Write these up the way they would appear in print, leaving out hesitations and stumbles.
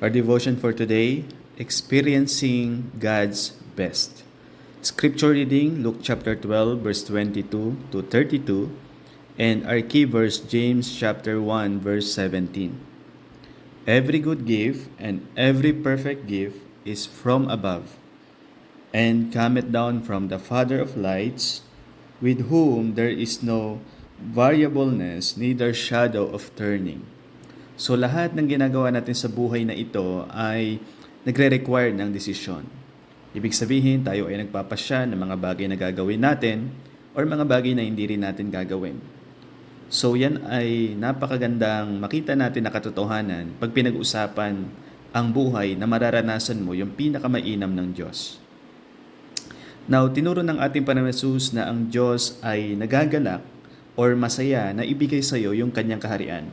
Our devotion for today, experiencing God's best. Scripture reading, Luke chapter 12, verse 22 to 32, and our key verse, James chapter 1, verse 17. Every good gift and every perfect gift is from above, and cometh down from the Father of lights, with whom there is no variableness, neither shadow of turning. So lahat ng ginagawa natin sa buhay na ito ay nagre-require ng desisyon. Ibig sabihin, tayo ay nagpapasya ng mga bagay na gagawin natin or mga bagay na hindi rin natin gagawin. So yan ay napakagandang makita natin na katotohanan pag pinag-usapan ang buhay na mararanasan mo yung pinakamainam ng Diyos. Now, tinuro ng ating Panginoon na ang Diyos ay nagagalak or masaya na ibigay sa iyo yung kanyang kaharian.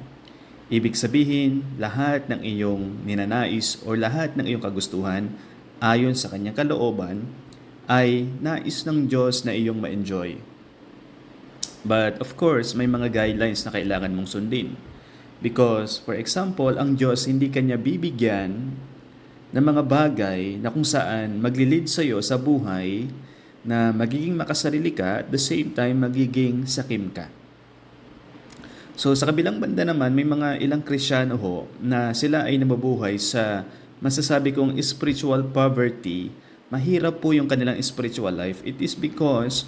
Ibig sabihin, lahat ng iyong ninanais o lahat ng iyong kagustuhan ayon sa kanyang kalooban ay nais ng Diyos na iyong ma-enjoy. But of course, may mga guidelines na kailangan mong sundin. Because, for example, ang Diyos hindi kanya bibigyan ng mga bagay na kung saan maglilid sa iyo sa buhay na magiging makasarili ka at the same time magiging sakim ka. So sa kabilang banda naman, may mga ilang Kristiyano ho na sila ay nabubuhay sa masasabi kong spiritual poverty. Mahirap po yung kanilang spiritual life. It is because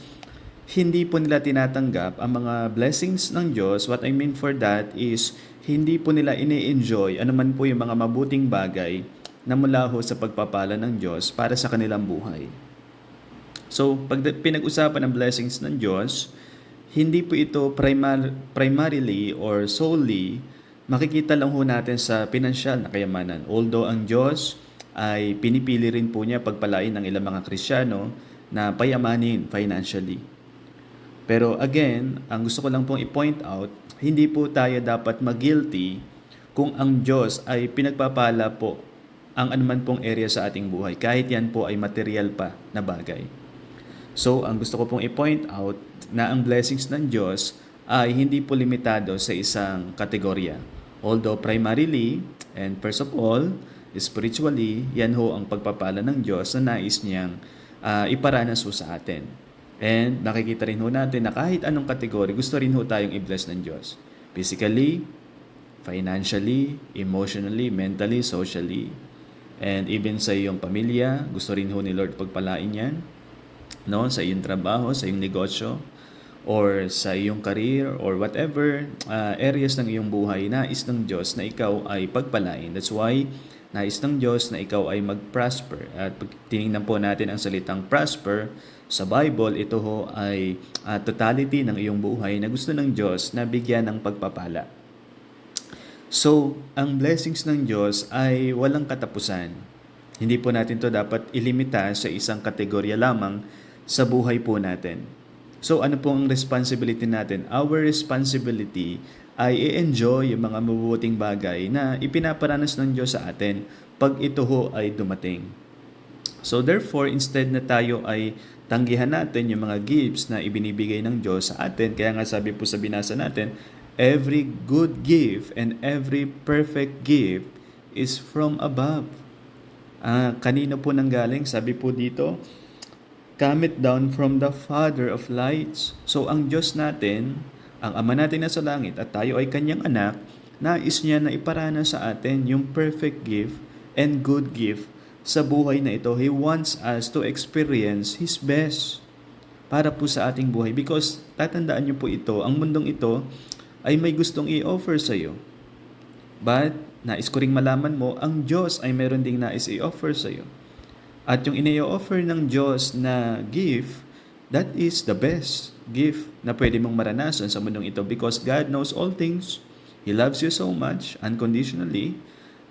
hindi po nila tinatanggap ang mga blessings ng Diyos. What I mean for that is hindi po nila ini-enjoy anuman po yung mga mabuting bagay na mula ho sa pagpapala ng Diyos para sa kanilang buhay. So pag pinag-usapan ng blessings ng Diyos, hindi po ito primarily or solely makikita lang ho natin sa pinansyal na kayamanan. Although ang Diyos ay pinipili rin po niya pagpalain ng ilang mga Kristiyano na payamanin financially. Pero again, ang gusto ko lang pong i-point out, hindi po tayo dapat mag-guilty kung ang Diyos ay pinagpapala po ang anuman pong area sa ating buhay, kahit yan po ay material pa na bagay. So, ang gusto ko pong i-point out na ang blessings ng Diyos ay hindi po limitado sa isang kategorya. Although primarily, and first of all, spiritually, yan ho ang pagpapala ng Diyos na nais niyang iparanas ho sa atin. And nakikita rin ho natin na kahit anong kategory, gusto rin ho tayong i-bless ng Diyos. Physically, financially, emotionally, mentally, socially, and even sa iyong pamilya, gusto rin ho ni Lord pagpalain yan. No, sa iyong trabaho, sa iyong negosyo, or sa iyong career, or whatever areas ng iyong buhay, nais ng Diyos na ikaw ay pagpalain. That's why nais ng Diyos na ikaw ay mag-prosper. At pag tinignan po natin ang salitang prosper sa Bible, ito ho ay totality ng iyong buhay na gusto ng Diyos na bigyan ng pagpapala. So, ang blessings ng Diyos ay walang katapusan. Hindi po natin to dapat ilimita sa isang kategorya lamang sa buhay po natin. So ano po ang responsibility natin? Our responsibility ay i-enjoy yung mga mabubuting bagay na ipinaparanas ng Diyos sa atin pag ito ho ay dumating. So therefore, instead na tayo ay tanggihan natin yung mga gifts na ibinibigay ng Diyos sa atin, kaya nga sabi po sa binasa natin, every good gift and every perfect gift is from above. Kanino po nanggaling? Sabi po dito, cometh down from the Father of lights. So ang Diyos natin, ang Ama natin na sa langit at tayo ay kanyang anak, nais niya na iparana sa atin yung perfect gift and good gift sa buhay na ito. He wants us to experience His best para po sa ating buhay. Because tatandaan niyo po ito, ang mundong ito ay may gustong i-offer sa iyo. But nais ko ring malaman mo, ang Diyos ay meron ding nais i-offer sa iyo. At yung ini-offer ng Diyos na gift, that is the best gift na pwede mong maranasan sa mundong ito because God knows all things. He loves you so much, unconditionally,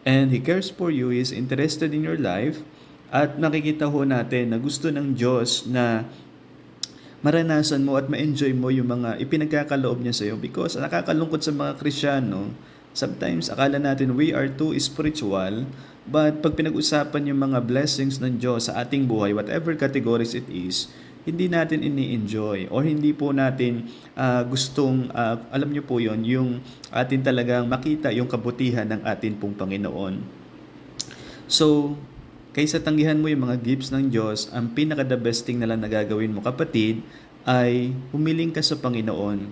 and He cares for you. He is interested in your life. At nakikita ho natin na gusto ng Diyos na maranasan mo at ma-enjoy mo yung mga ipinagkakaloob niya sa iyo because nakakalungkot sa mga Kristiyano. Sometimes akala natin we are too spiritual, but pag pinag-usapan yung mga blessings ng Diyos sa ating buhay, whatever categories it is, hindi natin ini-enjoy or hindi po natin gustong, alam niyo po yon yung atin talagang makita yung kabutihan ng atin pong Panginoon. So, kaysa tanggihan mo yung mga gifts ng Diyos, ang pinaka-the best thing na lang na gagawin mo, kapatid, ay humiling ka sa Panginoon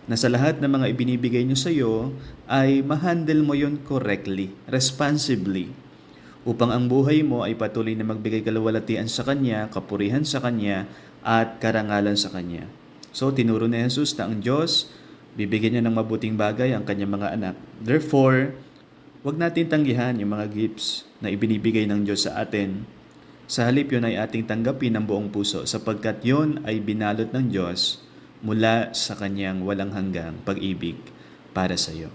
na sa lahat ng mga ibinibigay niyo sa iyo ay ma-handle mo yun correctly, responsibly, upang ang buhay mo ay patuloy na magbigay kaluwalhatian sa Kanya, kapurihan sa Kanya, at karangalan sa Kanya. So, tinuro ni Jesus na ang Diyos, bibigyan niya ng mabuting bagay ang Kanyang mga anak. Therefore, huwag natin tanggihan yung mga gifts na ibinibigay ng Diyos sa atin. Sa halip yun ay ating tanggapin ng buong puso sapagkat yun ay binalot ng Diyos mula sa Kanyang walang hanggang pag-ibig para sa iyo.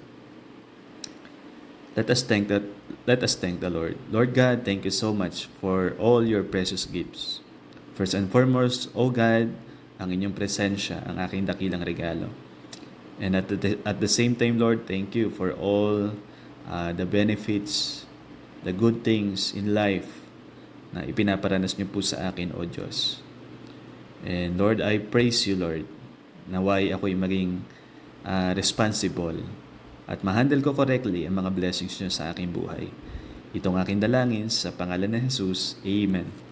Let us thank the Lord. Lord God, thank you so much for all your precious gifts. First and foremost, O God, ang inyong presensya, ang aking dakilang regalo. And at the same time, Lord, thank you for all the benefits, the good things in life na ipinaparanas niyo po sa akin, O Diyos. And Lord, I praise you, Lord, naway ako'y maging responsible at ma-handle ko correctly ang mga blessings niyo sa aking buhay. Itong aking dalangin sa pangalan ng Jesus. Amen.